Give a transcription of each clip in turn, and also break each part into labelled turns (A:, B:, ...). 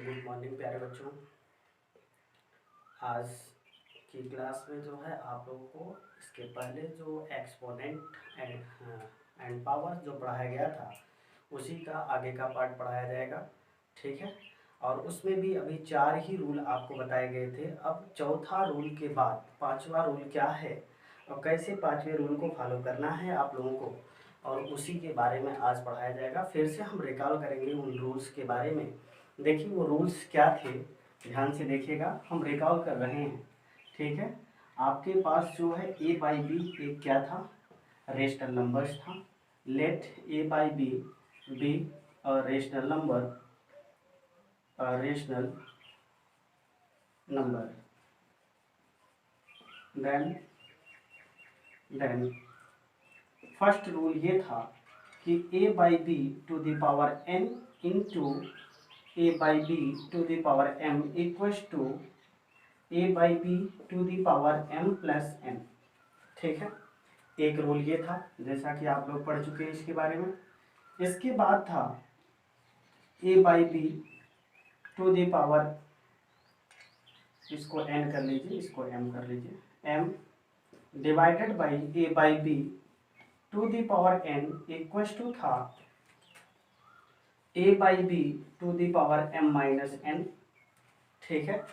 A: Good morning प्यारे बच्चों। आज की क्लास में जो है आप लोगों को इसके पहले जो एक्सपोनेंट एंड पावर जो पढ़ाया गया था उसी का आगे का पार्ट पढ़ाया जाएगा। ठीक है, और उसमें भी अभी 4 ही रूल आपको बताए गए थे। अब चौथा रूल के बाद पांचवा रूल क्या है और कैसे पांचवें रूल को फॉलो करना है आप लोगों को, और उसी के बारे में आज पढ़ाया जाएगा। फिर से हम रिकॉल करेंगे उन रूल्स के बारे में। देखिए वो रूल्स क्या थे, ध्यान से देखिएगा, हम रिकॉल कर रहे हैं। ठीक है, आपके पास जो है ए बाई बी एक क्या था, रेशनल नंबर्स था। Let a by b b rational number, rational number, then first rule ये था कि a by B to the power n into a by B to the power m equals to a by B to the power m plus n. ठीक है, एक rule ये था, जैसा कि आप लोग पढ़ चुके हैं इसके बारे में। इसके बाद था a by B to the power, इसको एन कर लीजिए, इसको एम कर लीजिए, m divided by a by B to the power n equals to था a by B to the power m minus n. ठीक है,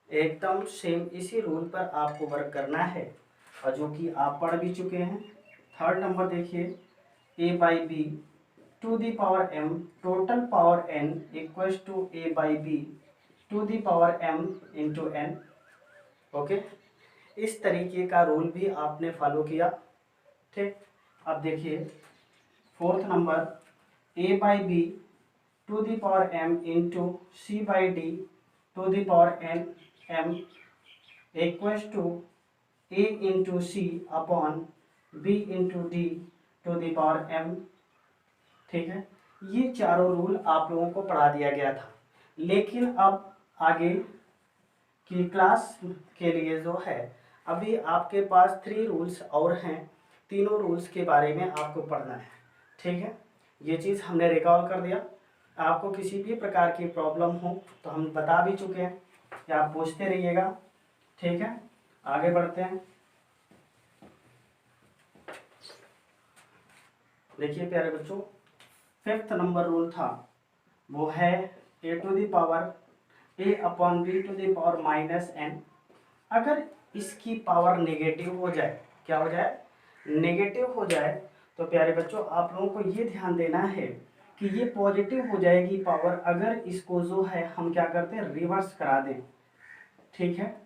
A: एकदम सेम इसी रूल पर आपको वर्क करना है और जो कि आप पढ़ भी चुके हैं। थर्ड नंबर देखिए, a by B to the power m total power n equals to a by B to the power M into n. Okay, इस तरीके का रूल भी आपने फॉलो किया। ठीक, अब देखिए fourth number, A by B to the power M into C by D to the power N M equals to A into C upon B into D to the power M. ठीक है, ये चारों rule आप लोगों को पढ़ा दिया गया था, लेकिन अब आगे की क्लास के लिए जो है अभी आपके पास 3 रूल्स और हैं। तीनों रूल्स के बारे में आपको पढ़ना है। ठीक है, ये चीज़ हमने रिकॉल कर दिया। आपको किसी भी प्रकार की प्रॉब्लम हो तो हम बता भी चुके हैं कि आप पूछते रहिएगा। ठीक है, आगे बढ़ते हैं। देखिए प्यारे बच्चों, फिफ्थ नंबर रूल था वो है a to the power a upon b to the power minus n. अगर इसकी पावर नेगेटिव हो जाए, क्या हो जाए, नेगेटिव हो जाए, तो प्यारे बच्चों आप लोगों को ये ध्यान देना है कि ये पॉजिटिव हो जाएगी पावर अगर इसको जो है हम क्या करते हैं, रिवर्स करा दें। ठीक है,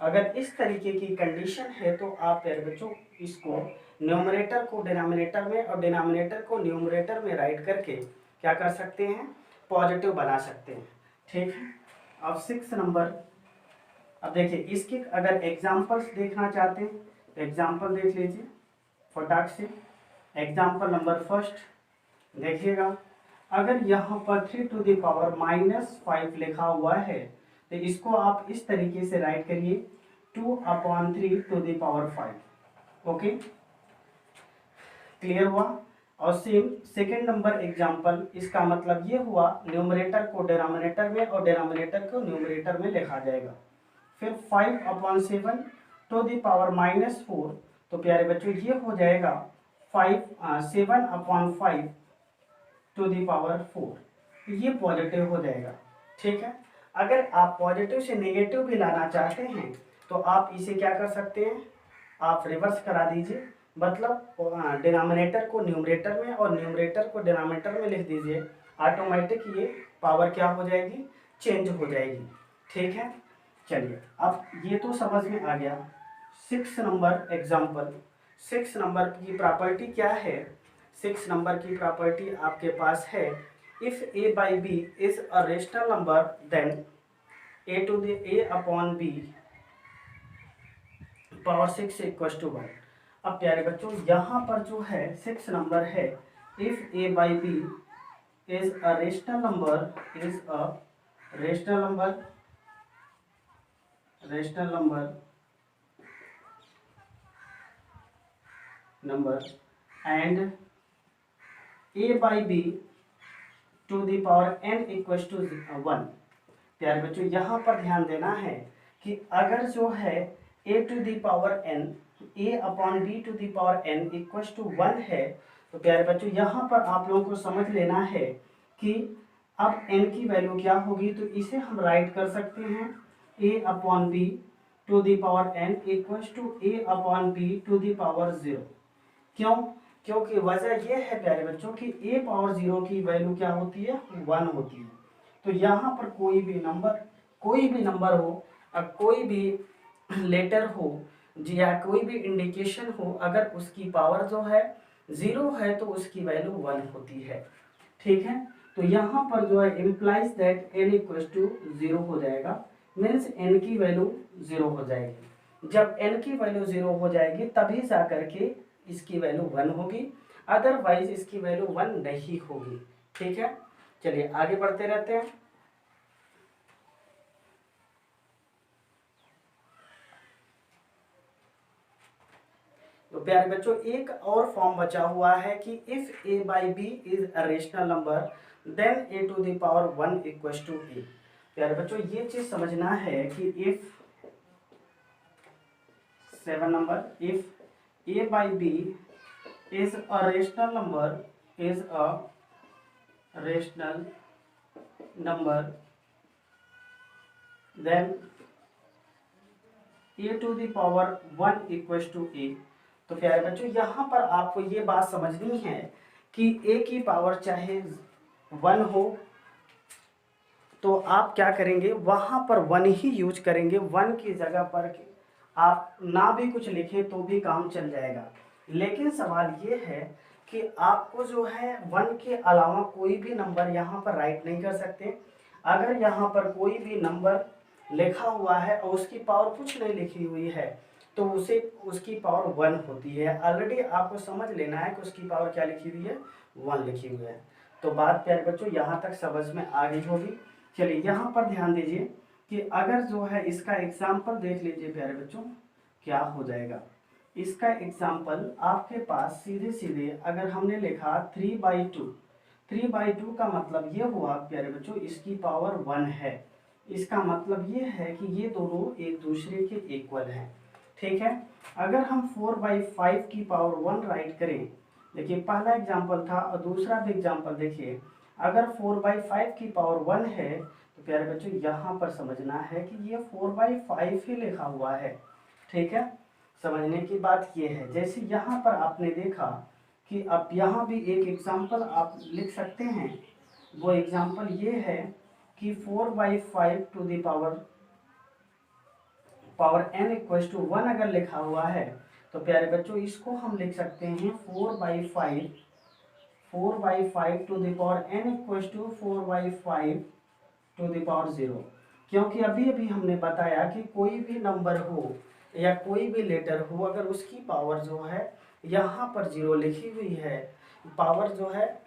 A: अगर इस तरीके की कंडीशन है तो आप प्यारे बच्चों इसको न्यूमरेटर को डिनोमिनेटर में और डिनोमिनेटर को न्यूमरेटर में राइट करके क्या कर सकते हैं, पॉजिटिव बना सकते हैं। ठीक है, अब 6 नंबर, अब देखिए इसके अगर एग्जाम्पल्स देखना चाहते हैं तो एग्जाम्पल देख लीजिए फटाक से। एग्जाम्पल नंबर फर्स्ट देखिएगा, अगर यहाँ पर 3 टू द पावर माइनस 5 लिखा हुआ है तो इसको आप इस तरीके से राइट करिए 2 upon 3 to the power 5। Okay, clear हुआ। और सेम सेकेंड नंबर एग्जाम्पल, इसका मतलब ये हुआ न्यूमरेटर को डिनोमिनेटर में और डिनोमिनेटर को न्यूमरेटर में लिखा जाएगा। फिर 5 upon 7 to the power minus 4, तो प्यारे बच्चों ये हो जाएगा 7 अपॉन 5 टू द पावर 4, ये पॉजिटिव हो जाएगा। ठीक है, अगर आप पॉजिटिव से नेगेटिव भी लाना चाहते हैं तो आप इसे क्या कर सकते हैं, आप रिवर्स करा दीजिए, मतलब डिनोमिनेटर को न्यूमरेटर में और न्यूमरेटर को डिनोमिनेटर में लिख दीजिए, ऑटोमेटिक ये पावर क्या हो जाएगी, चेंज हो जाएगी। ठीक है, चलिए अब ये तो समझ में आ गया। 6 नंबर एग्जाम्पल, 6 नंबर की प्रॉपर्टी क्या है, 6 नंबर की प्रॉपर्टी आपके पास है, if A by B is a rational number then A to the A upon B power 6 equal to 1। अब प्यारे बच्चों यहाँ पर जो है 6 नंबर है, if A by B is a rational number, is a rational number, rational number and a by b to the power n equal to 1। प्यारे बच्चों यहाँ पर ध्यान देना है कि अगर जो है a to the power n a upon b to the power n equal to 1 है, तो प्यारे बच्चों यहाँ पर आप लोगों को समझ लेना है कि अब n की वैल्यू क्या होगी। तो इसे हम राइट कर सकते हैं a upon b to the power n equal to a upon b to the power 0। क्यों? क्योंकि वजह यह है प्यारे बच्चों कि a पावर 0 की वैल्यू क्या होती है, 1 होती है। तो यहाँ पर कोई भी नंबर हो, कोई भी लेटर हो या कोई भी इंडिकेशन हो, अगर उसकी पावर जो है 0 है तो उसकी वैल्यू 1 होती है। ठीक है, तो यहाँ पर जो है implies that n equal to 0 हो जाएगा, मीन्स n की वैल्यू 0 हो जाएगी। जब n की वैल्यू 0 हो जाएगी तभी जा करके इसकी वैल्यू 1 होगी, अदरवाइज इसकी वैल्यू 1 नहीं होगी। ठीक है, चलिए आगे बढ़ते रहते हैं। तो प्यारे बच्चों एक और फॉर्म बचा हुआ है कि if a by B is a rational number then a to the power 1 equal to a। प्यारे बच्चों ये चीज समझना है कि if 7 number if a by b is a rational number then a to the power 1 equal to a। तो प्यारे बच्चों यहाँ पर आपको ये बात समझनी है कि a की पावर चाहे 1 हो तो आप क्या करेंगे, वहाँ पर 1 ही यूज करेंगे। 1 की जगह पर आप ना भी कुछ लिखें तो भी काम चल जाएगा। लेकिन सवाल ये है कि आपको जो है 1 के अलावा कोई भी नंबर यहाँ पर राइट नहीं कर सकते। अगर यहाँ पर कोई भी नंबर लिखा हुआ है और उसकी पावर कुछ नहीं लिखी हुई है तो उसकी पावर 1 होती है। ऑलरेडी आपको समझ लेना है कि उसकी पावर क्या लिखी हुई है, 1 लिखी हुई है। तो बात प्यारे बच्चों यहाँ तक समझ में आ गई होगी। चलिए यहाँ पर ध्यान दीजिए कि अगर जो है इसका एग्जाम्पल देख लीजिए प्यारे बच्चों, क्या हो जाएगा। इसका एग्जाम्पल आपके पास सीधे सीधे अगर हमने लिखा 3/2, 3/2 का मतलब ये हुआ प्यारे बच्चों इसकी पावर 1 है। इसका मतलब ये है कि ये दोनों एक दूसरे के इक्वल हैं। ठीक है, अगर हम 4/5 की पावर 1 राइट करें, देखिए पहला एग्जाम्पल था और दूसरा भी एग्जाम्पल देखिए, अगर 4/5 की पावर 1 है तो प्यारे बच्चों यहाँ पर समझना है कि ये 4/5 ही लिखा हुआ है। ठीक है, समझने की बात ये है। जैसे यहाँ पर आपने देखा कि अब यहाँ भी एक एग्जाम्पल आप लिख सकते हैं। वो एग्जाम्पल ये है कि 4/5 to the power n equal to 1 अगर लिखा हुआ है तो प्यारे बच्चों इसको हम लिख सकते हैं 4/5 to the power n equal to 4/5 to the power 0। क्योंकि अभी अभी हमने बताया कि कोई भी नंबर हो या कोई भी लेटर हो, अगर उसकी पावर जो है यहाँ पर 0 लिखी हुई है, पावर जो है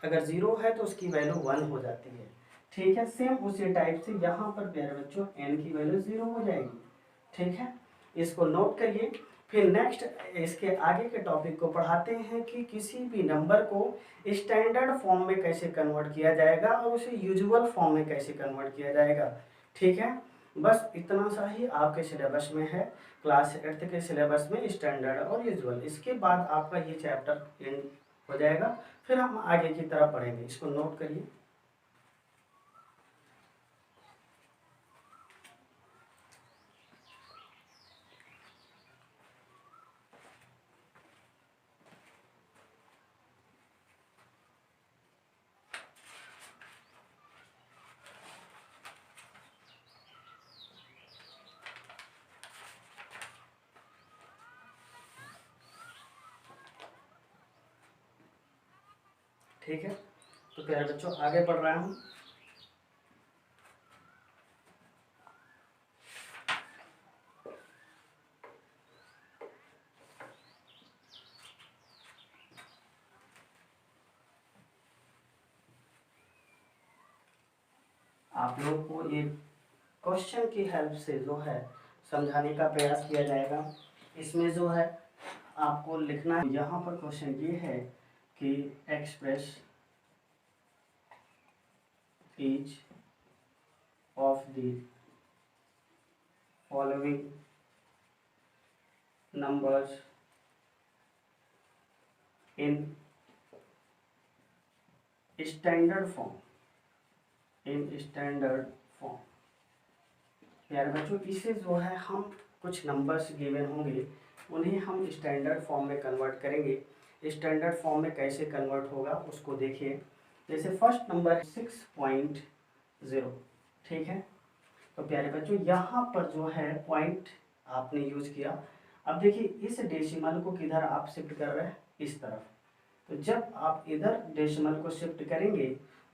A: अगर 0 है तो उसकी वैल्यू 1 हो जाती है। ठीक है, सेम उसी टाइप से यहाँ पर प्यारे बच्चों n की वैल्यू 0 हो जाएगी। ठीक है, इसको नोट करिए। फिर नेक्स्ट इसके आगे के टॉपिक को पढ़ाते हैं कि किसी भी नंबर को स्टैंडर्ड फॉर्म में कैसे कन्वर्ट किया जाएगा और उसे यूजुअल फॉर्म में कैसे कन्वर्ट किया जाएगा। ठीक है, बस इतना सा ही आपके सिलेबस में है, क्लास 8 के सिलेबस में स्टैंडर्ड और यूजुअल। इसके बाद आपका ये चैप्टर एंड हो जाएगा, फिर हम आगे की तरफ पढ़ेंगे। इसको नोट करिए। ठीक है, तो प्यारे बच्चों आगे बढ़ रहा हूँ। आप लोग को एक क्वेश्चन की हेल्प से जो है समझाने का प्रयास किया जाएगा। इसमें जो है आपको लिखना है, यहाँ पर क्वेश्चन ये है कि express each of the following numbers in standard form, प्यारे बच्चों इसे जो है हम कुछ नंबर्स गिवन होंगे उन्हें हम स्टैंडर्ड फॉर्म में कन्वर्ट करेंगे। स्टैंडर्ड फॉर्म में कैसे कन्वर्ट होगा उसको देखिए। जैसे फर्स्ट नंबर 6.0, ठीक है। तो प्यारे बच्चों यहाँ पर जो है पॉइंट आपने यूज किया। अब देखिए इस डेसिमल को किधर आप शिफ्ट कर रहे हैं, इस तरफ। तो जब आप इधर डेसिमल को शिफ्ट करेंगे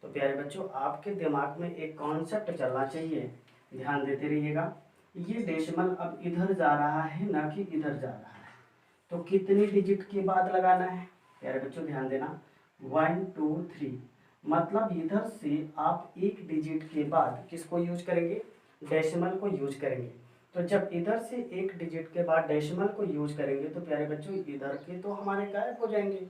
A: तो प्यारे बच्चों आपके दिमाग में एक कॉन्सेप्ट चलना चाहिए, ध्यान देते रहिएगा। ये डेसिमल अब इधर जा रहा है ना कि इधर जा रहा है, तो कितनी डिजिट के बाद लगाना है प्यारे बच्चों, ध्यान देना। 1 2 3, मतलब इधर से आप एक डिजिट के बाद किसको यूज करेंगे, डेसिमल को यूज करेंगे। तो जब इधर से एक डिजिट के बाद डेसिमल को यूज करेंगे तो प्यारे बच्चों इधर के तो हमारे गायब हो जाएंगे।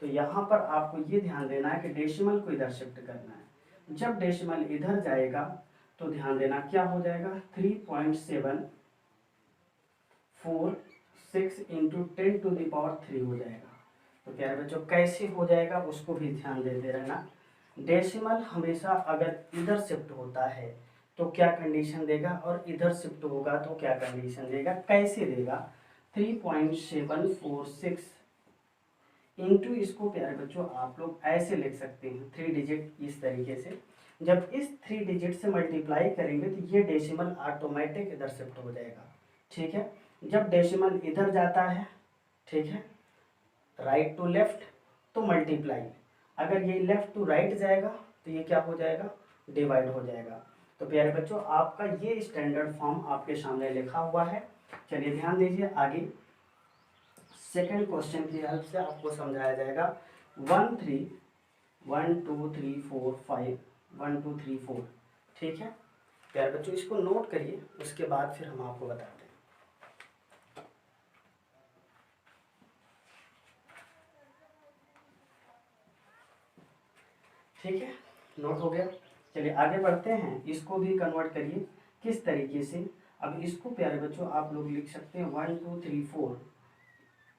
A: तो यहाँ पर आपको ये ध्यान देना है कि डेसिमल को इधर शिफ्ट करना है। जब डेसिमल इधर जाएगा तो ध्यान देना क्या हो जाएगा, 3.746 इंटू 10⁻³ हो जाएगा। तो प्यारे बच्चों कैसे हो जाएगा उसको भी ध्यान देते रहना। डेसिमल हमेशा अगर इधर शिफ्ट होता है तो क्या कंडीशन देगा और इधर शिफ्ट होगा तो क्या कंडीशन देगा, कैसे देगा। 3.746 इंटू, इसको प्यारे बच्चों आप लोग ऐसे लिख सकते हैं 3 डिजिट इस तरीके से। जब इस 3 डिजिट से मल्टीप्लाई करेंगे तो ये डेसिमल ऑटोमेटिक इधर शिफ्ट हो जाएगा, ठीक है। जब डेसिमल इधर जाता है, ठीक है, राइट टू लेफ्ट तो मल्टीप्लाई, अगर ये लेफ्ट टू राइट जाएगा तो ये क्या हो जाएगा, डिवाइड हो जाएगा। तो प्यारे बच्चों आपका ये स्टैंडर्ड फॉर्म आपके सामने लिखा हुआ है। चलिए ध्यान दीजिए आगे सेकंड क्वेश्चन की हेल्प से आपको समझाया जाएगा। 1 2 3 4 5 1 2 3 4, ठीक है प्यारे बच्चों, इसको नोट करिए, उसके बाद फिर हम आपको बताते हैं। ठीक है, नोट हो गया। चलिए आगे बढ़ते हैं, इसको भी कन्वर्ट करिए किस तरीके से। अब इसको प्यारे बच्चों आप लोग लिख सकते हैं 1 2 3 4।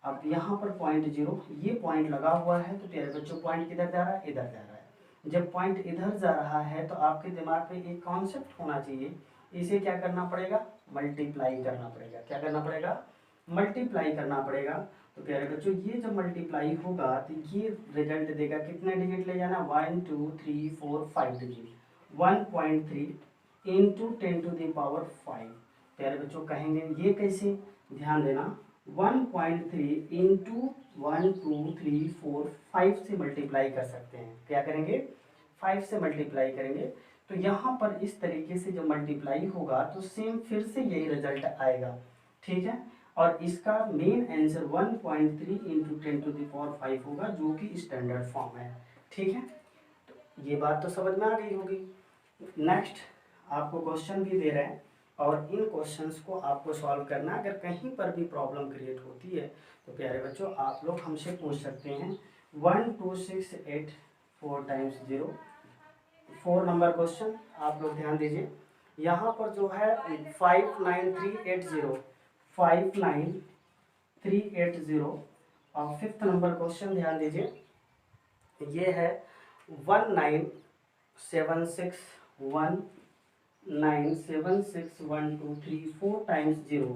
A: अब यहाँ पर 0.0 ये पॉइंट लगा हुआ है, तो प्यारे बच्चों पॉइंट किधर जा रहा है, इधर जा रहा है। जब पॉइंट इधर जा रहा है तो आपके दिमाग में एक कॉन्सेप्ट होना चाहिए, इसे क्या करना पड़ेगा, मल्टीप्लाई करना पड़ेगा। क्या करना पड़ेगा, मल्टीप्लाई करना पड़ेगा। तो प्यारे बच्चों ये जब मल्टीप्लाई होगा तो ये रिजल्ट देगा, कितने डिजिट ले जाना, 1 2 3 4 5 डिजिट। 1.3 इंटू 10⁻⁵। प्यारे बच्चों कहेंगे ये कैसे, ध्यान देना। 1.3 इंटू 1 2 3 4 5 से मल्टीप्लाई कर सकते हैं। क्या करेंगे, 5 से मल्टीप्लाई करेंगे। तो यहाँ पर इस तरीके से जब मल्टीप्लाई होगा तो सेम फिर से यही रिजल्ट आएगा, ठीक है। और इसका मेन आंसर 1.3 इंटू 10⁻⁵ होगा, जो कि स्टैंडर्ड फॉर्म है, ठीक है। तो ये बात तो समझ में आ गई होगी। नेक्स्ट आपको क्वेश्चन भी दे रहे हैं और इन क्वेश्चंस को आपको सॉल्व करना। अगर कहीं पर भी प्रॉब्लम क्रिएट होती है तो प्यारे बच्चों आप लोग हमसे पूछ सकते हैं। 1 2 6 8 4 टाइम्स 0, 4 नंबर क्वेश्चन आप लोग ध्यान दीजिए। यहाँ पर जो है 59380, 59380। और 5th नंबर क्वेश्चन ध्यान दीजिए, ये है 19761234 टाइम्स 0।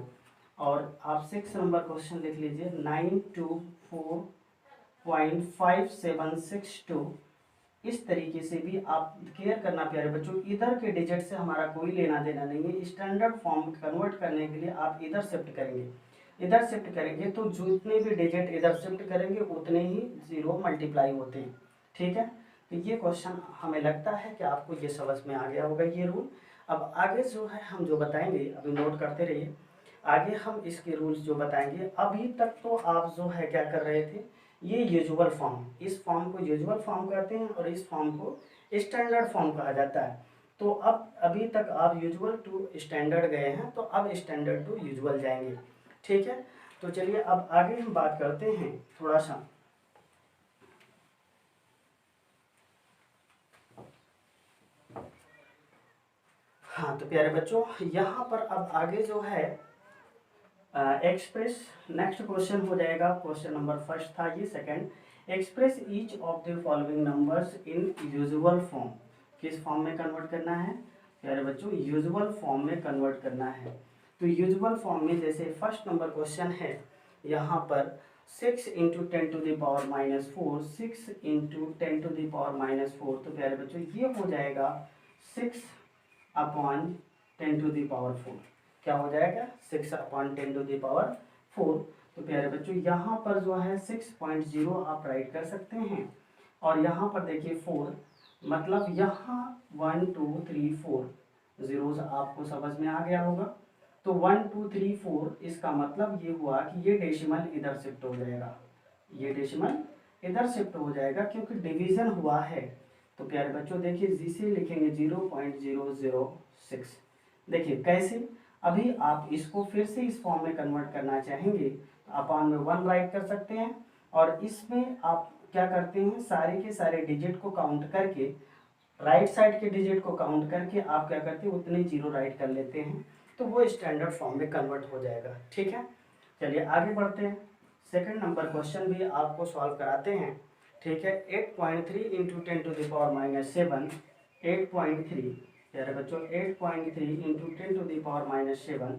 A: और आप 6 नंबर क्वेश्चन लिख लीजिए 924.5762। इस तरीके से भी आप केयर करना प्यारे बच्चों, इधर के डिजिट से हमारा कोई लेना देना नहीं है। स्टैंडर्ड फॉर्म कन्वर्ट करने के लिए आप इधर शिफ्ट करेंगे, इधर शिफ्ट करेंगे तो जितने भी डिजिट इधर शिफ्ट करेंगे उतने ही 0 मल्टीप्लाई होते हैं, ठीक है। तो ये क्वेश्चन हमें लगता है कि आपको ये समझ में आ गया होगा ये रूल। अब आगे जो है हम जो बताएंगे, अभी नोट करते रहिए, आगे हम इसके रूल्स जो बताएंगे। अभी तक तो आप जो है क्या कर रहे थे, ये यूजुअल फॉर्म, इस फॉर्म को यूजुअल फॉर्म कहते हैं और इस फॉर्म को स्टैंडर्ड फॉर्म कहा जाता है। तो अब अभी तक आप यूजुअल टू स्टैंडर्ड गए हैं, तो अब स्टैंडर्ड टू यूजुअल जाएंगे, ठीक है। तो चलिए अब आगे हम बात करते हैं थोड़ा सा। हाँ तो प्यारे बच्चों, यहाँ पर अब आगे जो है एक्सप्रेस, नेक्स्ट क्वेश्चन हो जाएगा, क्वेश्चन नंबर फर्स्ट था ये, second express each of the following numbers in usual form. किस फॉर्म में कन्वर्ट करना है प्यारे बच्चों? यूजुअल फॉर्म में कन्वर्ट करना है। तो यूजुअल फॉर्म में जैसे फर्स्ट नंबर क्वेश्चन है यहाँ पर 6 इंटू 10⁻⁻4, 6 इंटू 10⁻⁻4, तो प्यारे बच्चों ये हो जाएगा 6/10⁻4। क्या हो जाएगा? 6/10⁻4। तो प्यारे बच्चों यहाँ पर जो है 6.0 आप राइट कर सकते हैं, और यहाँ पर देखिए 4, मतलब यहाँ 1 2 3 4 जीरोस आपको समझ में आ गया होगा। तो 1 2 3 4 इसका मतलब ये हुआ कि ये डेसिमल इधर शिफ्ट हो जाएगा, ये डेसिमल इधर शिफ्ट हो जाएगा क्योंकि डिवीजन हुआ है। तो प्यारे बच्चों देखिए जिसे लिखेंगे 0.006। देखिए कैसे, अभी आप इसको फिर से इस फॉर्म में कन्वर्ट करना चाहेंगे तो अपान में 1 राइट कर सकते हैं, और इसमें आप क्या करते हैं, सारे के सारे डिजिट को काउंट करके, राइट साइड के डिजिट को काउंट करके आप क्या करते हैं, उतने जीरो राइट कर लेते हैं, तो वो स्टैंडर्ड फॉर्म में कन्वर्ट हो जाएगा। ठीक है, चलिए आगे बढ़ते हैं। सेकंड नंबर क्वेश्चन भी आपको सॉल्व कराते हैं। ठीक है, 8.3 इंटू 10⁻⁻7, 8.3 यार बच्चों 8.3 इंटू 10⁻⁻7।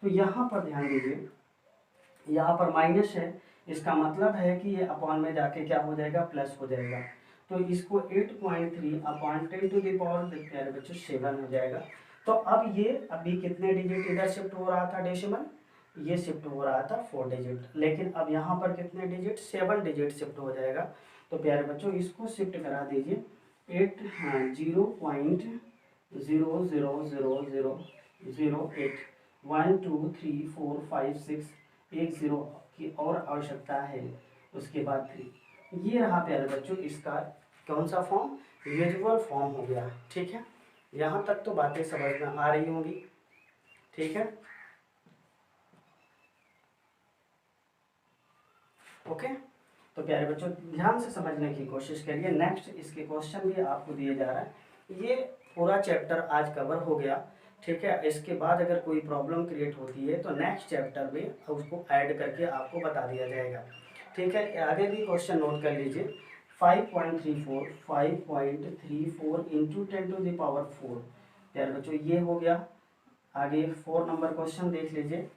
A: तो यहाँ पर ध्यान दीजिए, यहाँ पर माइनस है, इसका मतलब है कि ये अपॉन में जाके क्या हो जाएगा, प्लस हो जाएगा। तो इसको 8.3/10⁻, प्यारे बच्चों 7 हो जाएगा। तो अब ये अभी कितने डिजिट इधर शिफ्ट हो रहा था डेसिमल, ये शिफ्ट हो रहा था 4 डिजिट, लेकिन अब यहाँ पर कितने डिजिट, 7 डिजिट शिफ्ट हो जाएगा। तो प्यारे बच्चों इसको शिफ्ट करा दीजिए 0.0000008। 1 2 3 4 5 6, एक जीरो की और आवश्यकता है, उसके बाद 3। ये रहा प्यारे बच्चों इसका कौन सा फॉर्म, यूजुअल फॉर्म हो गया। ठीक है, यहाँ तक तो बातें समझ में आ रही होंगी। ठीक है, ओके। तो प्यारे बच्चों ध्यान से समझने की कोशिश करिए। नेक्स्ट इसके क्वेश्चन भी आपको दिए जा रहा है। ये पूरा चैप्टर आज कवर हो गया। ठीक है, इसके बाद अगर कोई प्रॉब्लम क्रिएट होती है तो नेक्स्ट चैप्टर में उसको ऐड करके आपको बता दिया जाएगा। ठीक है, आगे भी क्वेश्चन नोट कर लीजिए। 5.34 इंटू 10⁻4। प्यारे बच्चों ये हो गया। आगे 4 नंबर क्वेश्चन देख लीजिए।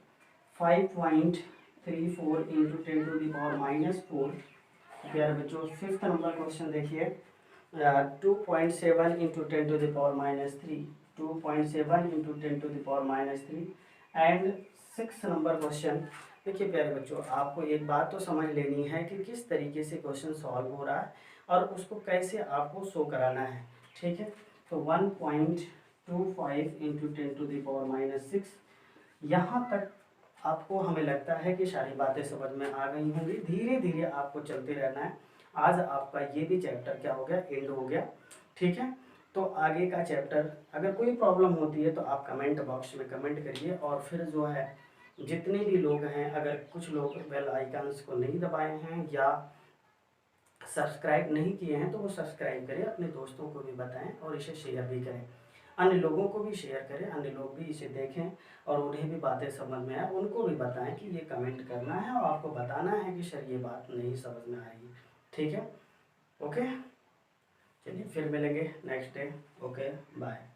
A: 5.34 इंटू 10⁻⁻4। प्यारे बच्चों फिफ्थ नंबर क्वेश्चन देखिए, 2.7 into 10⁻3, 2.7 into 10⁻3। And 6 number question देखिए। प्यारे बच्चों आपको एक बात तो समझ लेनी है कि किस तरीके से क्वेश्चन सॉल्व हो रहा है और उसको कैसे आपको शो कराना है। ठीक है, तो 1.25 इंटू 10⁻6, यहाँ तक आपको हमें लगता है कि सारी बातें समझ में आ गई होंगी। धीरे धीरे आपको चलते रहना है। आज आपका ये भी चैप्टर क्या हो गया, एंड हो गया। ठीक है, तो आगे का चैप्टर अगर कोई प्रॉब्लम होती है तो आप कमेंट बॉक्स में कमेंट करिए, और फिर जो है जितने भी लोग हैं, अगर कुछ लोग बेल आइकन्स को नहीं दबाए हैं या सब्सक्राइब नहीं किए हैं तो वो सब्सक्राइब करें, अपने दोस्तों को भी बताएं और इसे शेयर भी करें, अन्य लोगों को भी शेयर करें, अन्य लोग भी इसे देखें और उन्हें भी बातें समझ में आए, उनको भी बताएं कि ये कमेंट करना है और आपको बताना है कि सर ये बात नहीं समझ में आई। ठीक है, ओके, चलिए फिर मिलेंगे नेक्स्ट डे। Okay, bye.